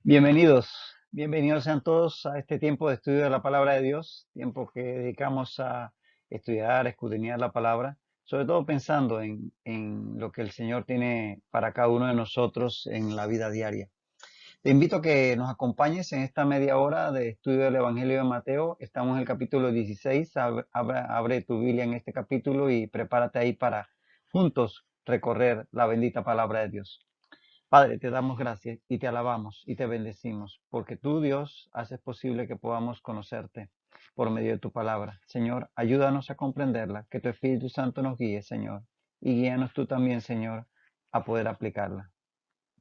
Bienvenidos, bienvenidos sean todos a este tiempo de estudio de la palabra de Dios, tiempo que dedicamos a estudiar, escudriñar la palabra, sobre todo pensando en lo que el Señor tiene para cada uno de nosotros en la vida diaria. Te invito a que nos acompañes en esta media hora de estudio del Evangelio de Mateo. Estamos en el capítulo 16. Abre tu Biblia en este capítulo y prepárate ahí para juntos recorrer la bendita palabra de Dios. Padre, te damos gracias y te alabamos y te bendecimos, porque tú, Dios, haces posible que podamos conocerte por medio de tu palabra. Señor, ayúdanos a comprenderla, que tu Espíritu Santo nos guíe, Señor, y guíanos tú también, Señor, a poder aplicarla.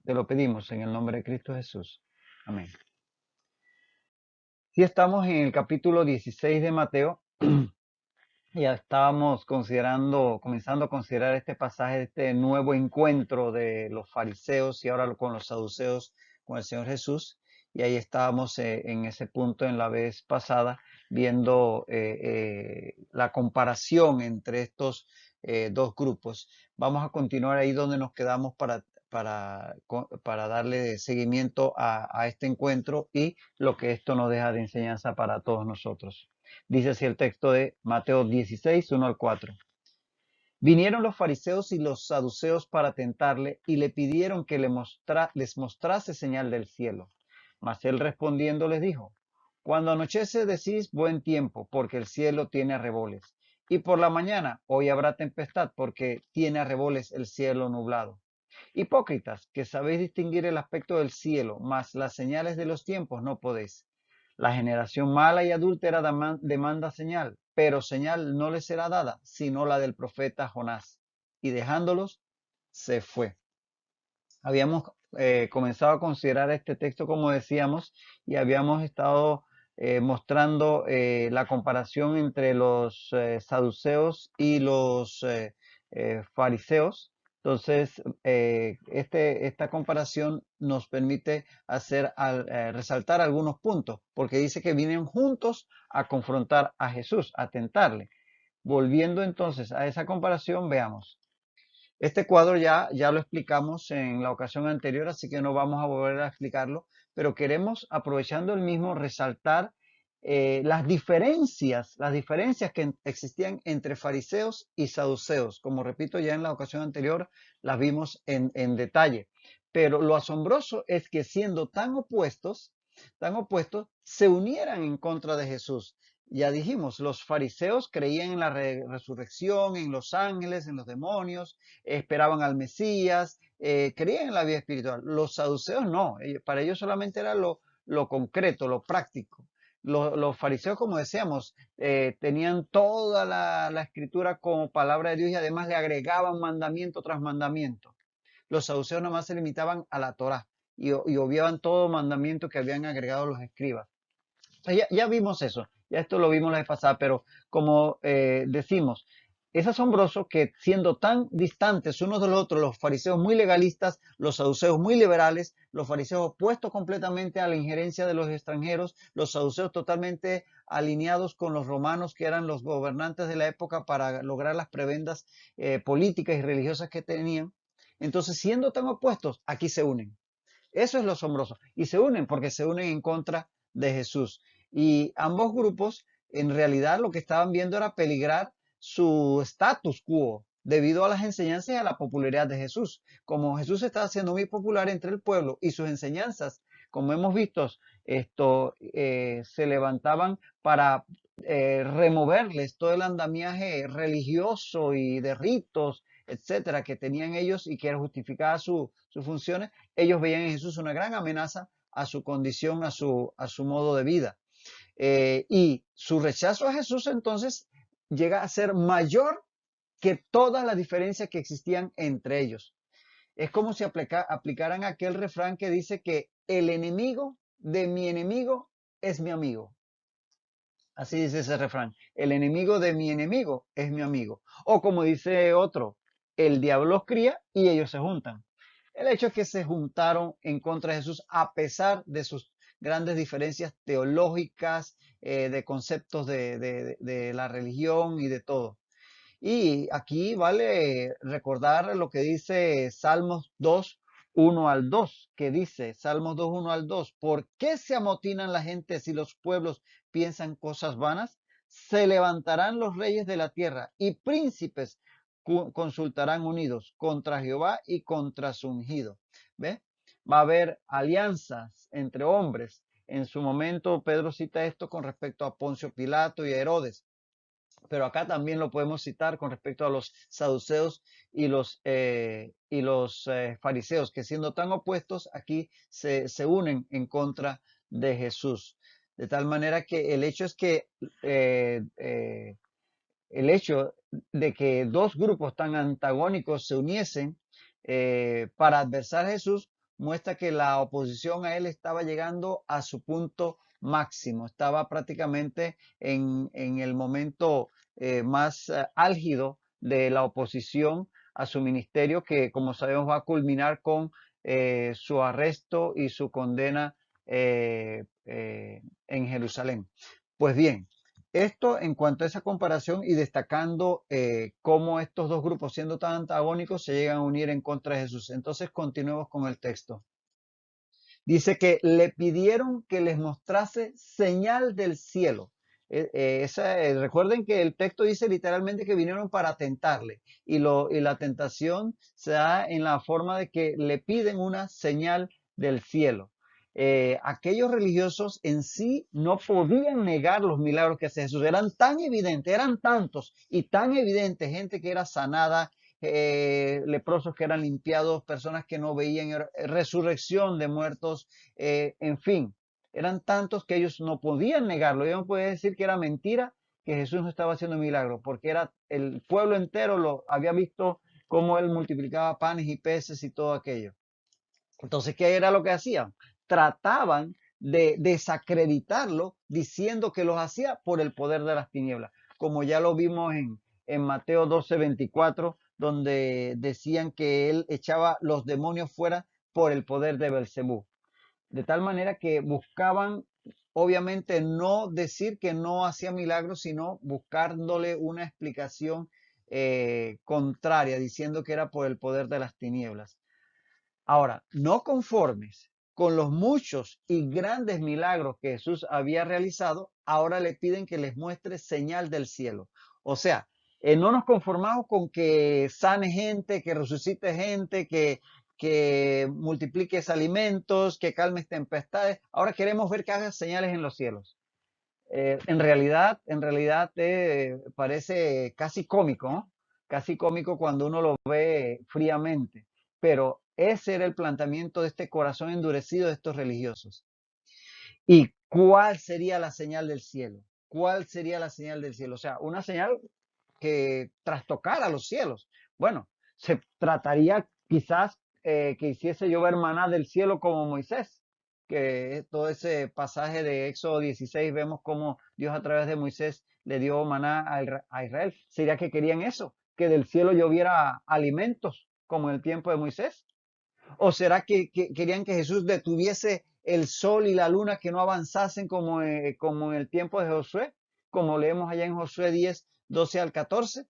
Te lo pedimos en el nombre de Cristo Jesús. Amén. Si estamos en el capítulo 16 de Mateo, ya estábamos comenzando a considerar este pasaje, este nuevo encuentro de los fariseos y ahora con los saduceos, con el Señor Jesús. Y ahí estábamos en ese punto en la vez pasada, viendo la comparación entre estos dos grupos. Vamos a continuar ahí donde nos quedamos para darle seguimiento a este encuentro y lo que esto nos deja de enseñanza para todos nosotros. Dice así el texto de Mateo 16, 1 al 4. Vinieron los fariseos y los saduceos para tentarle y le pidieron que les mostrase señal del cielo. Mas él respondiendo les dijo, cuando anochece decís buen tiempo, porque el cielo tiene arreboles. Y por la mañana, hoy habrá tempestad, porque tiene arreboles el cielo nublado. Hipócritas, que sabéis distinguir el aspecto del cielo, mas las señales de los tiempos no podéis. La generación mala y adúltera demanda señal, pero señal no le será dada, sino la del profeta Jonás. Y dejándolos, se fue. Habíamos comenzado a considerar este texto, como decíamos, y habíamos estado mostrando la comparación entre los saduceos y los fariseos. Entonces, esta comparación nos permite resaltar algunos puntos, porque dice que vienen juntos a confrontar a Jesús, a tentarle. Volviendo entonces a esa comparación, veamos. Este cuadro ya lo explicamos en la ocasión anterior, así que no vamos a volver a explicarlo, pero queremos, aprovechando el mismo, resaltar las diferencias que existían entre fariseos y saduceos. Como repito, ya en la ocasión anterior las vimos en detalle. Pero lo asombroso es que siendo tan opuestos, se unieran en contra de Jesús. Ya dijimos, los fariseos creían en la resurrección, en los ángeles, en los demonios, esperaban al Mesías, creían en la vida espiritual. Los saduceos no, para ellos solamente era lo concreto, lo práctico. Los fariseos, como decíamos, tenían toda la escritura como palabra de Dios y además le agregaban mandamiento tras mandamiento. Los saduceos nomás se limitaban a la Torá y obviaban todo mandamiento que habían agregado los escribas. Ya vimos eso, ya esto lo vimos la vez pasada, pero como decimos, es asombroso que siendo tan distantes unos de los otros, los fariseos muy legalistas, los saduceos muy liberales, los fariseos opuestos completamente a la injerencia de los extranjeros, los saduceos totalmente alineados con los romanos, que eran los gobernantes de la época para lograr las prebendas políticas y religiosas que tenían. Entonces, siendo tan opuestos, aquí se unen. Eso es lo asombroso. Y se unen porque se unen en contra de Jesús. Y ambos grupos, en realidad, lo que estaban viendo era peligrar su status quo debido a las enseñanzas y a la popularidad de Jesús. Como Jesús estaba siendo muy popular entre el pueblo y sus enseñanzas, como hemos visto, se levantaban para removerles todo el andamiaje religioso y de ritos, etcétera, que tenían ellos y que justificaba sus funciones. Ellos veían en Jesús una gran amenaza a su condición, a su modo de vida. Y su rechazo a Jesús entonces llega a ser mayor que todas las diferencias que existían entre ellos. Es como si aplicaran aquel refrán que dice que el enemigo de mi enemigo es mi amigo. Así dice ese refrán. El enemigo de mi enemigo es mi amigo. O como dice otro, el diablo los cría y ellos se juntan. El hecho es que se juntaron en contra de Jesús a pesar de sus grandes diferencias teológicas, de conceptos de la religión y de todo. Y aquí vale recordar lo que dice Salmos 2, 1 al 2, que dice, Salmos 2, 1 al 2, ¿por qué se amotinan las gentes y los pueblos piensan cosas vanas? Se levantarán los reyes de la tierra y príncipes consultarán unidos contra Jehová y contra su ungido. ¿Ve? Va a haber alianzas entre hombres. En su momento Pedro cita esto con respecto a Poncio Pilato y a Herodes, pero acá también lo podemos citar con respecto a los saduceos y los fariseos, que siendo tan opuestos, aquí se unen en contra de Jesús. De tal manera que el hecho es que el hecho de que dos grupos tan antagónicos se uniesen para adversar a Jesús muestra que la oposición a él estaba llegando a su punto máximo, estaba prácticamente en el momento más álgido de la oposición a su ministerio, que como sabemos va a culminar con su arresto y su condena en Jerusalén. Pues bien, esto en cuanto a esa comparación y destacando cómo estos dos grupos, siendo tan antagónicos, se llegan a unir en contra de Jesús. Entonces continuemos con el texto. Dice que le pidieron que les mostrase señal del cielo. Recuerden que el texto dice literalmente que vinieron para tentarle y la tentación se da en la forma de que le piden una señal del cielo. Aquellos religiosos en sí no podían negar los milagros que hacía Jesús. Eran tan evidentes, eran tantos y tan evidentes, gente que era sanada, leprosos que eran limpiados, personas que no veían, resurrección de muertos, en fin, eran tantos que ellos no podían negarlo. Ellos no podían decir que era mentira, que Jesús no estaba haciendo milagros, porque era el pueblo entero lo había visto cómo él multiplicaba panes y peces y todo aquello. Entonces, ¿qué era lo que hacían? Trataban de desacreditarlo diciendo que los hacía por el poder de las tinieblas, como ya lo vimos en Mateo 12:24, donde decían que él echaba los demonios fuera por el poder de Belcebú. De tal manera que buscaban, obviamente, no decir que no hacía milagros, sino buscándole una explicación contraria, diciendo que era por el poder de las tinieblas. Ahora, no conformes con los muchos y grandes milagros que Jesús había realizado, ahora le piden que les muestre señal del cielo. O sea, no nos conformamos con que sane gente, que resucite gente, que multipliques alimentos, que calmes tempestades. Ahora queremos ver que hagas señales en los cielos. En realidad parece casi cómico, ¿no? Casi cómico cuando uno lo ve fríamente, pero ese era el planteamiento de este corazón endurecido de estos religiosos. ¿Y cuál sería la señal del cielo? ¿Cuál sería la señal del cielo? O sea, una señal que trastocara los cielos. Bueno, se trataría quizás que hiciese llover maná del cielo como Moisés, que todo ese pasaje de Éxodo 16 vemos cómo Dios a través de Moisés le dio maná a Israel. ¿Sería que querían eso? Que del cielo lloviera alimentos como en el tiempo de Moisés. ¿O será que querían que Jesús detuviese el sol y la luna, que no avanzasen como en el tiempo de Josué, como leemos allá en Josué 10, 12 al 14?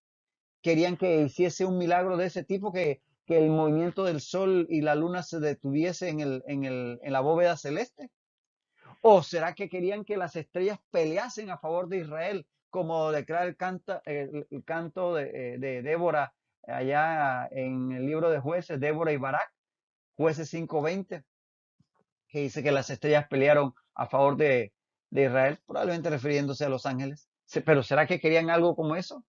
Querían que hiciese un milagro de ese tipo, que el movimiento del sol y la luna se detuviese en la bóveda celeste. ¿O será que querían que las estrellas peleasen a favor de Israel, como declara el canto de Débora allá en el libro de Jueces, Débora y Barak, Jueces 5:20, que dice que las estrellas pelearon a favor de Israel, probablemente refiriéndose a los ángeles? Pero ¿será que querían algo como eso?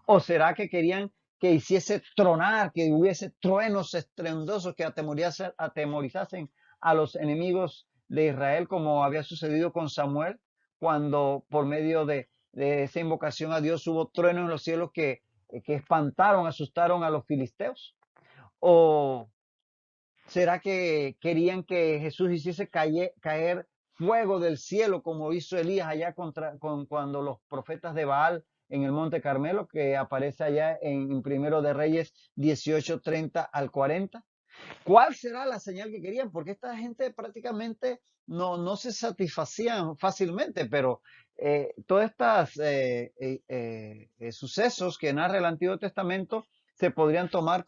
¿O será que querían que hiciese tronar, que hubiese truenos estruendosos que atemorizasen a los enemigos de Israel, como había sucedido con Samuel, cuando por medio de esa invocación a Dios hubo truenos en los cielos que espantaron, asustaron a los filisteos? ¿O será que querían que Jesús hiciese caer fuego del cielo, como hizo Elías allá cuando los profetas de Baal en el Monte Carmelo, que aparece allá en Primero de Reyes 18, 30 al 40? ¿Cuál será la señal que querían? Porque esta gente prácticamente no se satisfacían fácilmente, pero todos estos sucesos que narra el Antiguo Testamento se podrían tomar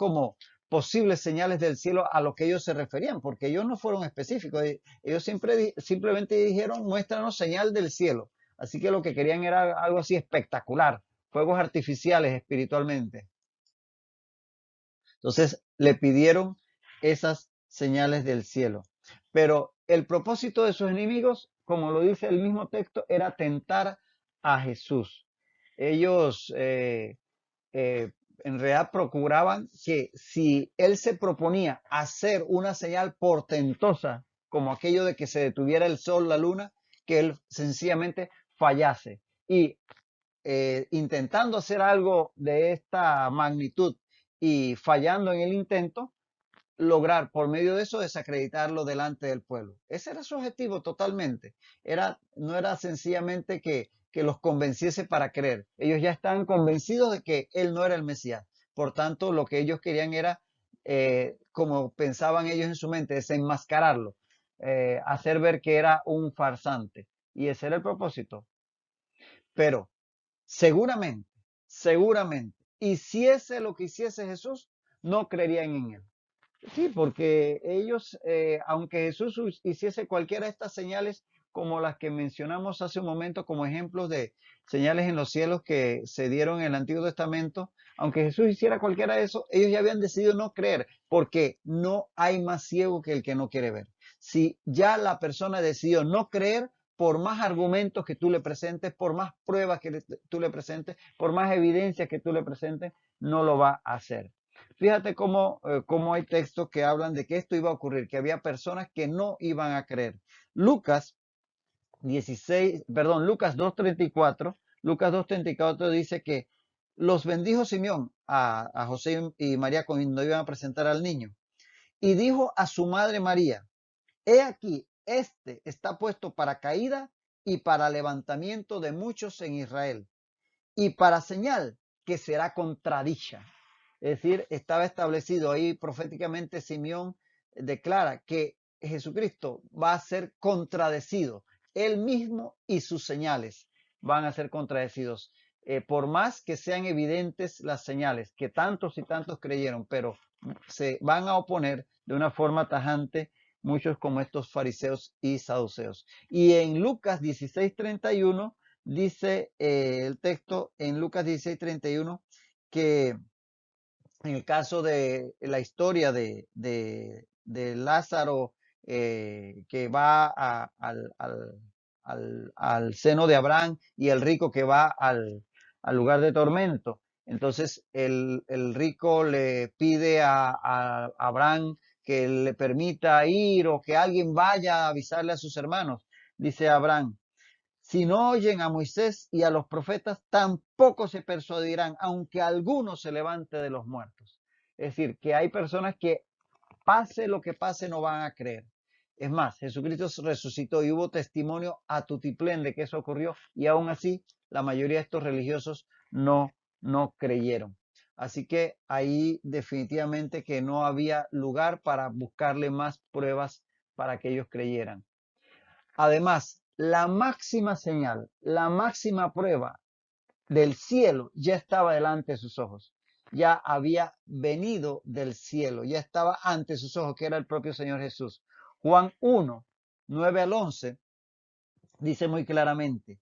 posibles señales del cielo a lo que ellos se referían, porque ellos no fueron específicos. Ellos simplemente dijeron, muéstranos señal del cielo. Así que lo que querían era algo así espectacular, fuegos artificiales espiritualmente. Entonces le pidieron esas señales del cielo. Pero el propósito de sus enemigos, como lo dice el mismo texto, era tentar a Jesús. Ellos en realidad procuraban que si él se proponía hacer una señal portentosa, como aquello de que se detuviera el sol, la luna, que él sencillamente fallase. Y intentando hacer algo de esta magnitud y fallando en el intento, lograr por medio de eso desacreditarlo delante del pueblo. Ese era su objetivo totalmente. No era sencillamente que los convenciese para creer. Ellos ya estaban convencidos de que él no era el Mesías. Por tanto, lo que ellos querían era, como pensaban ellos en su mente, desenmascararlo, hacer ver que era un farsante. Y ese era el propósito. Pero seguramente, seguramente, hiciese lo que hiciese Jesús, no creerían en él. Sí, porque ellos, aunque Jesús hiciese cualquiera de estas señales, como las que mencionamos hace un momento, como ejemplos de señales en los cielos que se dieron en el Antiguo Testamento, aunque Jesús hiciera cualquiera de eso, ellos ya habían decidido no creer, porque no hay más ciego que el que no quiere ver. Si ya la persona decidió no creer, por más argumentos que tú le presentes, por más pruebas que tú le presentes, por más evidencias que tú le presentes, no lo va a hacer. Fíjate cómo hay textos que hablan de que esto iba a ocurrir, que había personas que no iban a creer. Lucas 2:34, Lucas 2:34 dice que los bendijo Simeón a José y María cuando iban a presentar al niño. Y dijo a su madre María, he aquí, este está puesto para caída y para levantamiento de muchos en Israel, y para señal que será contradicha. Es decir, estaba establecido ahí proféticamente. Simeón declara que Jesucristo va a ser contradecido. Él mismo y sus señales van a ser contradecidos. Por más que sean evidentes las señales, que tantos y tantos creyeron, pero se van a oponer de una forma tajante muchos como estos fariseos y saduceos. Y en Lucas 16:31 dice el texto, en Lucas 16:31, que en el caso de la historia de Lázaro, que va al seno de Abraham, y el rico que va al lugar de tormento. Entonces el rico le pide a Abraham que le permita ir, o que alguien vaya a avisarle a sus hermanos. Dice Abraham, si no oyen a Moisés y a los profetas, tampoco se persuadirán, aunque alguno se levante de los muertos. Es decir, que hay personas que pase lo que pase no van a creer. Es más, Jesucristo resucitó y hubo testimonio a tutiplén de que eso ocurrió, y aún así la mayoría de estos religiosos no creyeron. Así que ahí definitivamente que no había lugar para buscarle más pruebas para que ellos creyeran. Además, la máxima señal, la máxima prueba del cielo ya estaba delante de sus ojos. Ya había venido del cielo, ya estaba ante sus ojos, que era el propio Señor Jesús. Juan 1:9-11 dice muy claramente,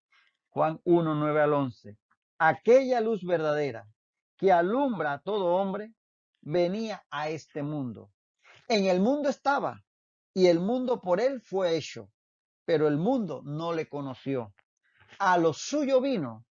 Juan 1:9-11, aquella luz verdadera que alumbra a todo hombre venía a este mundo. En el mundo estaba, y el mundo por él fue hecho, pero el mundo no le conoció. A lo suyo vino,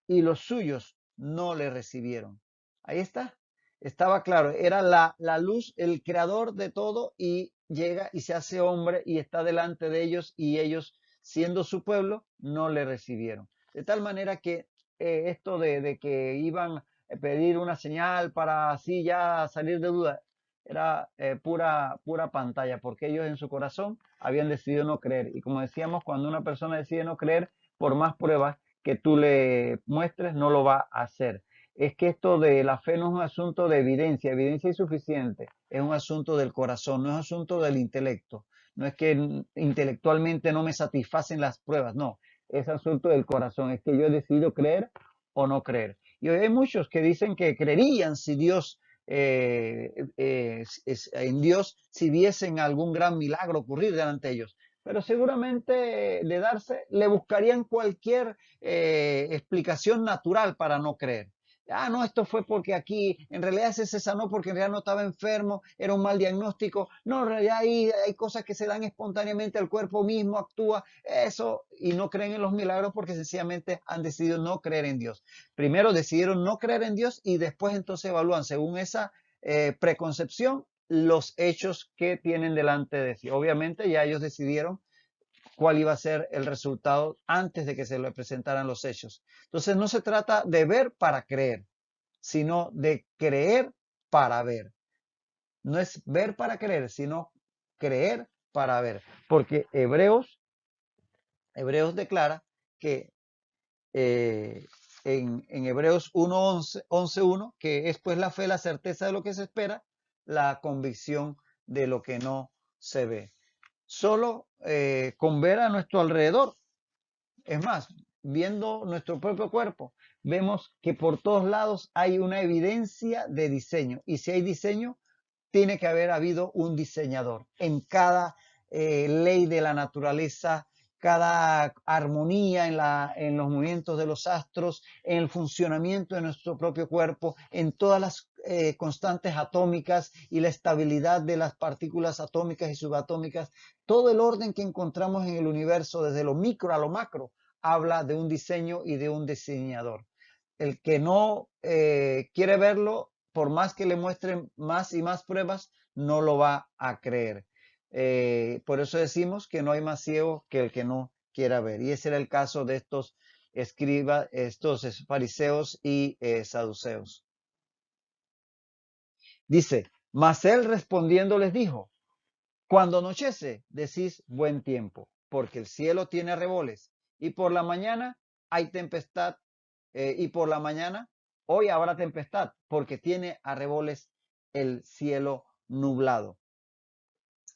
y los suyos no le recibieron. Ahí está. Estaba claro, era la luz, el creador de todo, y llega y se hace hombre y está delante de ellos, y ellos, siendo su pueblo, no le recibieron. De tal manera que esto de que iban a pedir una señal para así ya salir de duda, era pura pantalla, porque ellos en su corazón habían decidido no creer. Y como decíamos, cuando una persona decide no creer, por más pruebas que tú le muestres, no lo va a hacer. Es que esto de la fe no es un asunto de evidencia insuficiente, es un asunto del corazón, no es un asunto del intelecto. No es que intelectualmente no me satisfacen las pruebas, no, es asunto del corazón, es que yo he decidido creer o no creer. Y hoy hay muchos que dicen que creerían si Dios en Dios si viesen algún gran milagro ocurrir delante de ellos. Pero seguramente de darse, le buscarían cualquier explicación natural para no creer. Ah, no, esto fue porque aquí, en realidad ese se sanó porque en realidad no estaba enfermo, era un mal diagnóstico. No, en realidad hay cosas que se dan espontáneamente, el cuerpo mismo actúa, eso, y no creen en los milagros porque sencillamente han decidido no creer en Dios. Primero decidieron no creer en Dios y después entonces evalúan según esa preconcepción los hechos que tienen delante de sí. Obviamente ya ellos decidieron cuál iba a ser el resultado antes de que se le presentaran los hechos. Entonces no se trata de ver para creer, sino de creer para ver. No es ver para creer, sino creer para ver. Porque Hebreos declara que eh, en Hebreos 1:11:1, que es pues la fe, la certeza de lo que se espera, la convicción de lo que no se ve. Solo con ver a nuestro alrededor, es más, viendo nuestro propio cuerpo, vemos que por todos lados hay una evidencia de diseño. Y si hay diseño, tiene que haber habido un diseñador. En cada ley de la naturaleza, cada armonía en los movimientos de los astros, en el funcionamiento de nuestro propio cuerpo, en todas las constantes atómicas y la estabilidad de las partículas atómicas y subatómicas, todo el orden que encontramos en el universo, desde lo micro a lo macro, habla de un diseño y de un diseñador. El que no quiere verlo, por más que le muestren más y más pruebas, no lo va a creer. Por eso decimos que no hay más ciego que el que no quiera ver. Y ese era el caso de estos escribas, estos fariseos y saduceos. Dice, mas él respondiendo les dijo, cuando anochece, decís buen tiempo, porque el cielo tiene arreboles, y por la mañana hay tempestad, y por la mañana hoy habrá tempestad, porque tiene arreboles el cielo nublado.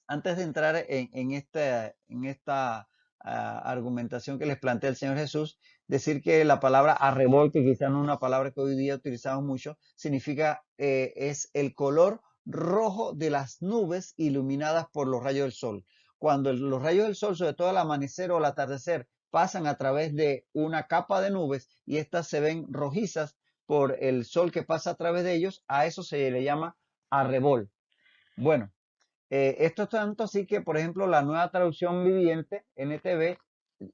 Antes de entrar en esta argumentación que les plantea el Señor Jesús, decir que la palabra arrebol, que quizás no es una palabra que hoy día utilizamos mucho, significa, es el color rojo de las nubes iluminadas por los rayos del sol. Cuando los rayos del sol, sobre todo al amanecer o al atardecer, pasan a través de una capa de nubes y estas se ven rojizas por el sol que pasa a través de ellos, a eso se le llama arrebol. Bueno, esto es tanto así que, por ejemplo, la nueva traducción viviente, NTV,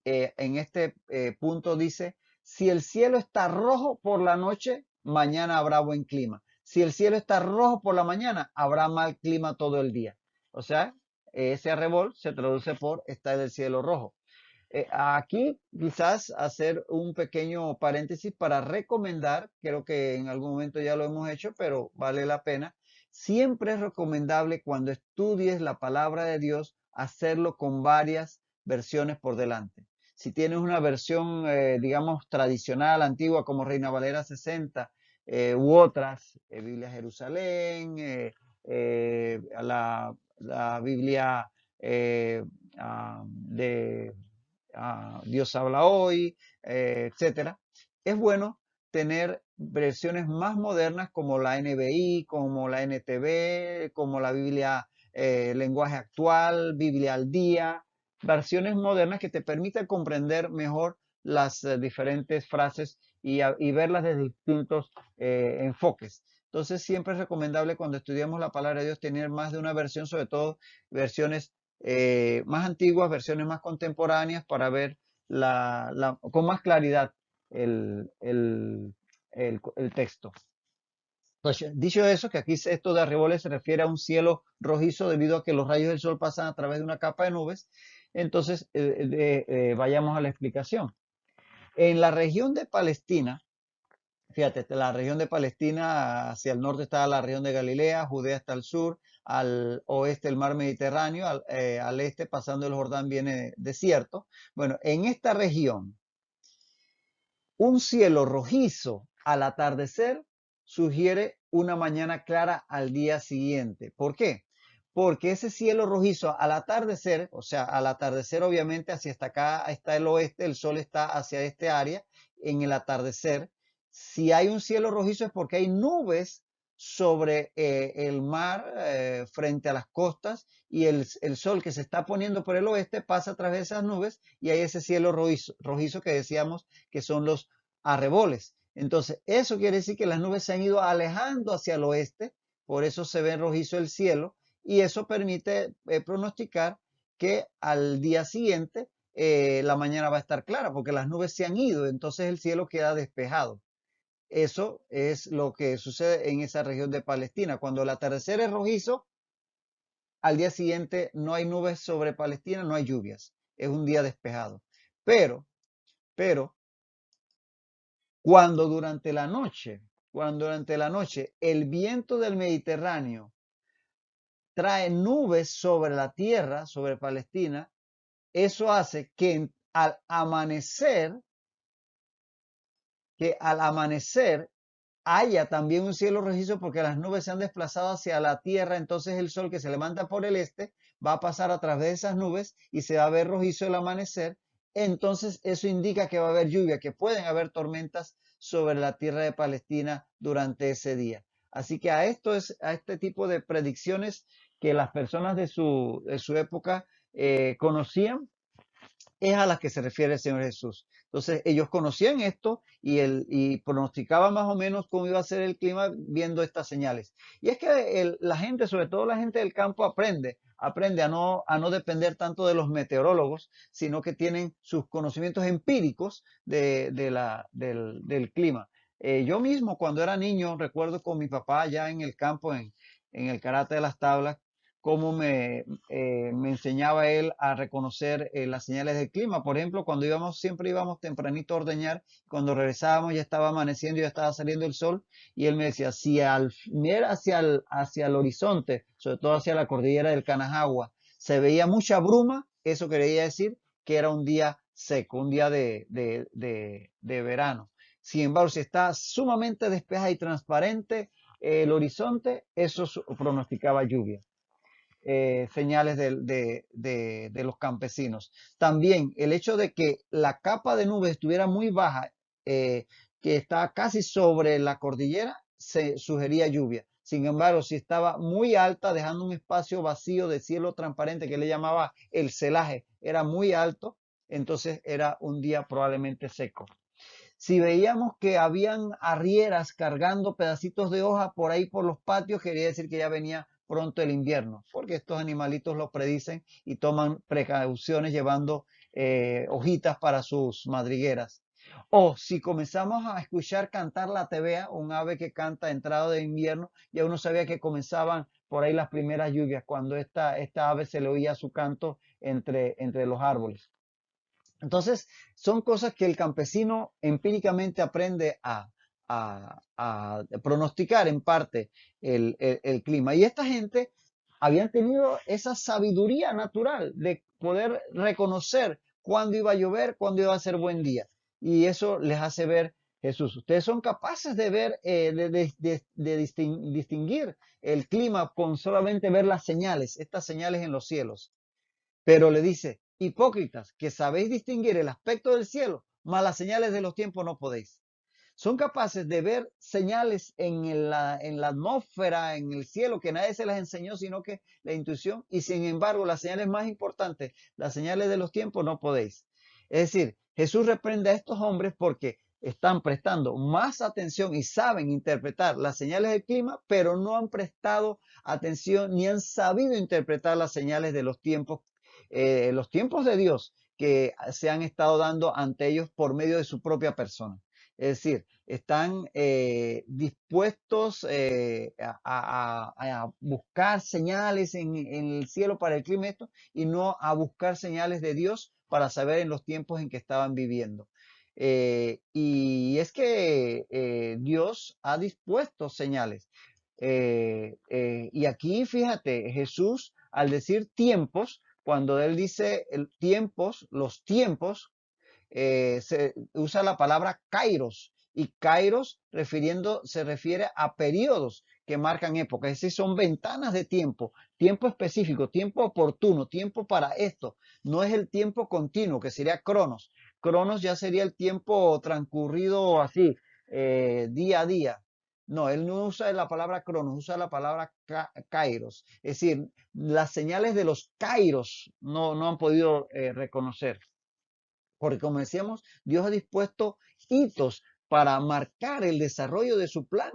en este punto dice, si el cielo está rojo por la noche, mañana habrá buen clima. Si el cielo está rojo por la mañana, habrá mal clima todo el día. O sea, ese arrebol se traduce por está el cielo rojo. Aquí quizás hacer un pequeño paréntesis para recomendar, creo que en algún momento ya lo hemos hecho, pero vale la pena. Siempre es recomendable cuando estudies la palabra de Dios hacerlo con varias versiones por delante. Si tienes una versión, digamos, tradicional, antigua, como Reina Valera 60, u otras, Biblia Jerusalén, la Biblia de Dios habla hoy, etcétera. Es bueno tener versiones más modernas como la NBI, como la NTV, como la Biblia lenguaje actual, Biblia al día, versiones modernas que te permitan comprender mejor las diferentes frases y verlas desde distintos enfoques. Entonces siempre es recomendable cuando estudiamos la palabra de Dios tener más de una versión, sobre todo versiones más antiguas, versiones más contemporáneas para ver con más claridad el, el, el texto. Entonces, dicho eso, que aquí esto de arreboles se refiere a un cielo rojizo debido a que los rayos del sol pasan a través de una capa de nubes. Entonces, vayamos a la explicación. En la región de Palestina, fíjate, la región de Palestina, hacia el norte está la región de Galilea, Judea está al sur, al oeste el mar Mediterráneo, al este pasando el Jordán viene desierto. Bueno, en esta región, un cielo rojizo al atardecer sugiere una mañana clara al día siguiente. ¿Por qué? Porque ese cielo rojizo al atardecer, o sea, al atardecer obviamente hacia hasta acá está el oeste, el sol está hacia este área, en el atardecer, si hay un cielo rojizo es porque hay nubes sobre el mar frente a las costas y el sol que se está poniendo por el oeste pasa a través de esas nubes y hay ese cielo rojizo que decíamos que son los arreboles. Entonces, eso quiere decir que las nubes se han ido alejando hacia el oeste, por eso se ve rojizo el cielo y eso permite pronosticar que al día siguiente la mañana va a estar clara porque las nubes se han ido, entonces el cielo queda despejado. Eso es lo que sucede en esa región de Palestina. Cuando el atardecer es rojizo, al día siguiente no hay nubes sobre Palestina, no hay lluvias. Es un día despejado. Pero, pero, cuando durante la noche, cuando durante la noche el viento del Mediterráneo trae nubes sobre la tierra, sobre Palestina, eso hace que al amanecer haya también un cielo rojizo porque las nubes se han desplazado hacia la tierra, entonces el sol que se levanta por el este va a pasar a través de esas nubes y se va a ver rojizo el amanecer. Entonces eso indica que va a haber lluvia, que pueden haber tormentas sobre la tierra de Palestina durante ese día. Así que a este tipo de predicciones que las personas de su época conocían, es a las que se refiere el Señor Jesús. Entonces, ellos conocían esto y pronosticaban más o menos cómo iba a ser el clima viendo estas señales. Y es que la gente, sobre todo la gente del campo, aprende a no depender tanto de los meteorólogos, sino que tienen sus conocimientos empíricos del clima. Yo mismo, cuando era niño, recuerdo con mi papá allá en el campo, en el Karate de las Tablas, cómo me enseñaba él a reconocer las señales del clima. Por ejemplo, cuando siempre íbamos tempranito a ordeñar, cuando regresábamos ya estaba amaneciendo, ya estaba saliendo el sol, y él me decía, si al mirar hacia el horizonte, sobre todo hacia la cordillera del Canajagua, se veía mucha bruma, eso quería decir que era un día seco, un día de verano. Sin embargo, si está sumamente despejado y transparente el horizonte, eso pronosticaba lluvia. Señales de los campesinos. También el hecho de que la capa de nubes estuviera muy baja, que está casi sobre la cordillera, se sugería lluvia. Sin embargo, si estaba muy alta, dejando un espacio vacío de cielo transparente que le llamaba el celaje, era muy alto, entonces era un día probablemente seco. Si veíamos que habían arrieras cargando pedacitos de hoja por ahí por los patios, quería decir que ya venía pronto el invierno, porque estos animalitos lo predicen y toman precauciones llevando hojitas para sus madrigueras. O si comenzamos a escuchar cantar la tevea, un ave que canta entrado de invierno, ya uno sabía que comenzaban por ahí las primeras lluvias, cuando esta ave se le oía su canto entre los árboles. Entonces, son cosas que el campesino empíricamente aprende a pronosticar en parte el clima. Y esta gente habían tenido esa sabiduría natural de poder reconocer cuándo iba a llover, cuándo iba a ser buen día. Y eso les hace ver Jesús. Ustedes son capaces de ver, distinguir el clima con solamente ver las señales, estas señales en los cielos. Pero le dice, hipócritas, que sabéis distinguir el aspecto del cielo, mas las señales de los tiempos no podéis. Son capaces de ver señales en la atmósfera, en el cielo, que nadie se las enseñó, sino que la intuición, y sin embargo, las señales más importantes, las señales de los tiempos, no podéis. Es decir, Jesús reprende a estos hombres porque están prestando más atención y saben interpretar las señales del clima, pero no han prestado atención ni han sabido interpretar las señales de los tiempos de Dios que se han estado dando ante ellos por medio de su propia persona. Es decir, están dispuestos a buscar señales en el cielo para el clima esto, y no a buscar señales de Dios para saber en los tiempos en que estaban viviendo. Y es que Dios ha dispuesto señales. Y aquí, fíjate, Jesús, al decir tiempos, cuando él dice los tiempos, se usa la palabra kairos, y kairos se refiere a periodos que marcan épocas, es decir, son ventanas de tiempo, tiempo específico, tiempo oportuno, tiempo para esto. No es el tiempo continuo, que sería cronos. Cronos ya sería el tiempo transcurrido así, día a día. No, él no usa la palabra cronos, usa la palabra kairos. Es decir, las señales de los kairos no han podido reconocer. Porque como decíamos, Dios ha dispuesto hitos para marcar el desarrollo de su plan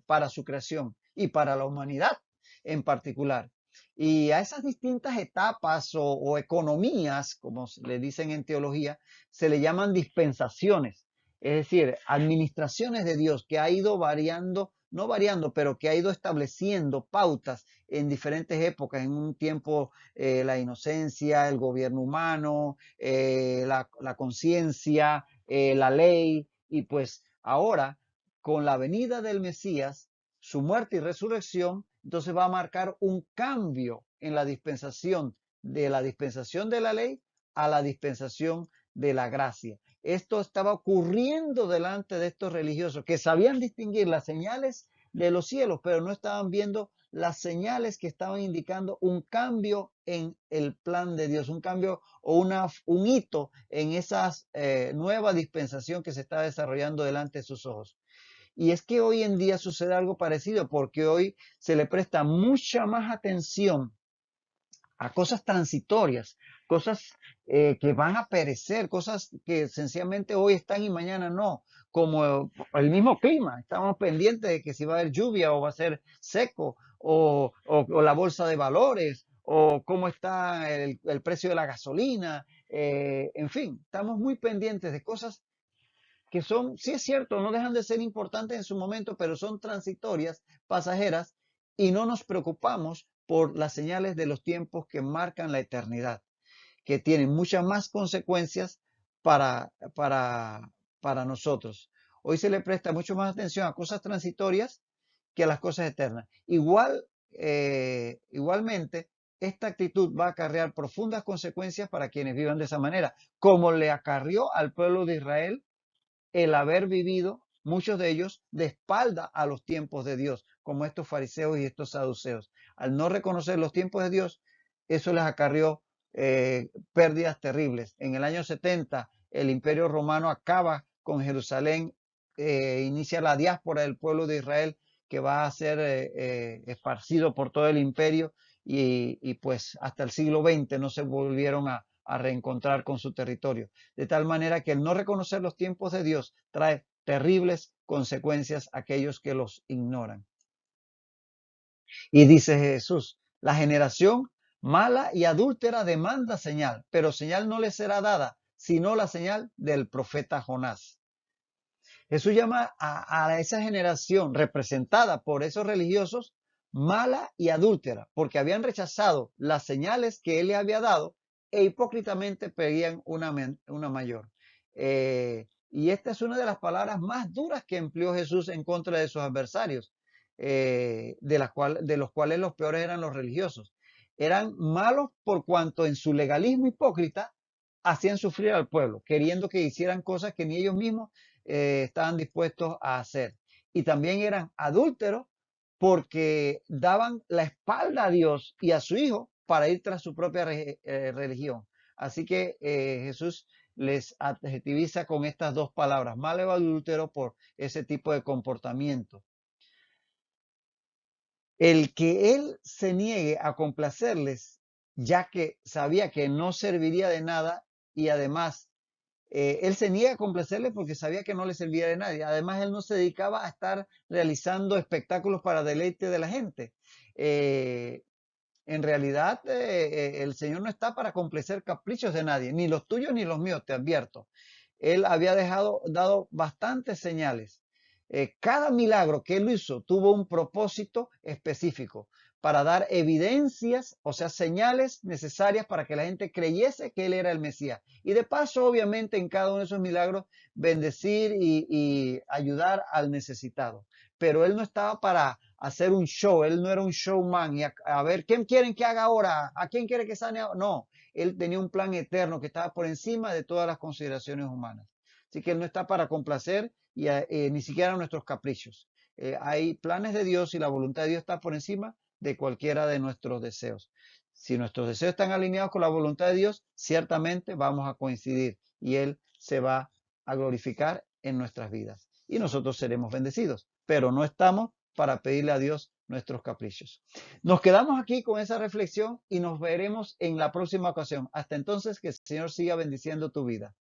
para su creación y para la humanidad en particular. Y a esas distintas etapas o economías, como le dicen en teología, se le llaman dispensaciones, es decir, administraciones de Dios que ha ido variando, no variando, pero que ha ido estableciendo pautas en diferentes épocas, en un tiempo la inocencia, el gobierno humano, la conciencia, la ley, y pues ahora, con la venida del Mesías, su muerte y resurrección, entonces va a marcar un cambio en la dispensación de la ley a la dispensación de la gracia. Esto estaba ocurriendo delante de estos religiosos que sabían distinguir las señales de los cielos, pero no estaban viendo las señales que estaban indicando un cambio en el plan de Dios, un cambio o un hito en esa nueva dispensación que se está desarrollando delante de sus ojos. Y es que hoy en día sucede algo parecido, porque hoy se le presta mucha más atención a cosas transitorias, cosas que van a perecer, cosas que sencillamente hoy están y mañana no, como el mismo clima. Estamos pendientes de que si va a haber lluvia o va a ser seco, o la bolsa de valores, o cómo está el precio de la gasolina. En fin, estamos muy pendientes de cosas que son, sí es cierto, no dejan de ser importantes en su momento, pero son transitorias, pasajeras, y no nos preocupamos por las señales de los tiempos que marcan la eternidad, que tienen muchas más consecuencias para, para nosotros. Hoy se le presta mucho más atención a cosas transitorias que a las cosas eternas. Igualmente, esta actitud va a acarrear profundas consecuencias para quienes vivan de esa manera, como le acarrió al pueblo de Israel el haber vivido, muchos de ellos, de espalda a los tiempos de Dios, como estos fariseos y estos saduceos. Al no reconocer los tiempos de Dios, eso les acarrió pérdidas terribles. En el año 70, el Imperio Romano acaba con Jerusalén, inicia la diáspora del pueblo de Israel, que va a ser esparcido por todo el imperio, y pues hasta el siglo XX no se volvieron a reencontrar con su territorio. De tal manera que el no reconocer los tiempos de Dios trae terribles consecuencias a aquellos que los ignoran. Y dice Jesús, la generación mala y adúltera demanda señal, pero señal no le será dada, sino la señal del profeta Jonás. Jesús llama a esa generación representada por esos religiosos mala y adúltera, porque habían rechazado las señales que él le había dado e hipócritamente pedían una mayor. Y esta es una de las palabras más duras que empleó Jesús en contra de sus adversarios, de los cuales los peores eran los religiosos. Eran malos por cuanto en su legalismo hipócrita hacían sufrir al pueblo, queriendo que hicieran cosas que ni ellos mismos estaban dispuestos a hacer. Y también eran adúlteros porque daban la espalda a Dios y a su Hijo para ir tras su propia religión. Así que Jesús les adjetiviza con estas dos palabras, malo o adúltero, por ese tipo de comportamiento. El que él se niegue a complacerles, ya que sabía que no serviría de nada, y además él se niega a complacerle porque sabía que no le servía de nadie. Además, él no se dedicaba a estar realizando espectáculos para deleite de la gente. En realidad, el Señor no está para complacer caprichos de nadie, ni los tuyos ni los míos, te advierto. Él había dado bastantes señales. Cada milagro que él hizo tuvo un propósito específico para dar evidencias, o sea, señales necesarias para que la gente creyese que él era el Mesías. Y de paso, obviamente, en cada uno de esos milagros, bendecir y ayudar al necesitado. Pero él no estaba para hacer un show, él no era un showman y a ver, ¿quién quieren que haga ahora? ¿A quién quiere que sane ahora? No, él tenía un plan eterno que estaba por encima de todas las consideraciones humanas. Así que él no está para complacer y ni siquiera nuestros caprichos. Hay planes de Dios y la voluntad de Dios está por encima de cualquiera de nuestros deseos. Si nuestros deseos están alineados con la voluntad de Dios, ciertamente vamos a coincidir y Él se va a glorificar en nuestras vidas. y nosotros seremos bendecidos. Pero no estamos para pedirle a Dios nuestros caprichos. Nos quedamos aquí con esa reflexión y nos veremos en la próxima ocasión. Hasta entonces, que el Señor siga bendiciendo tu vida.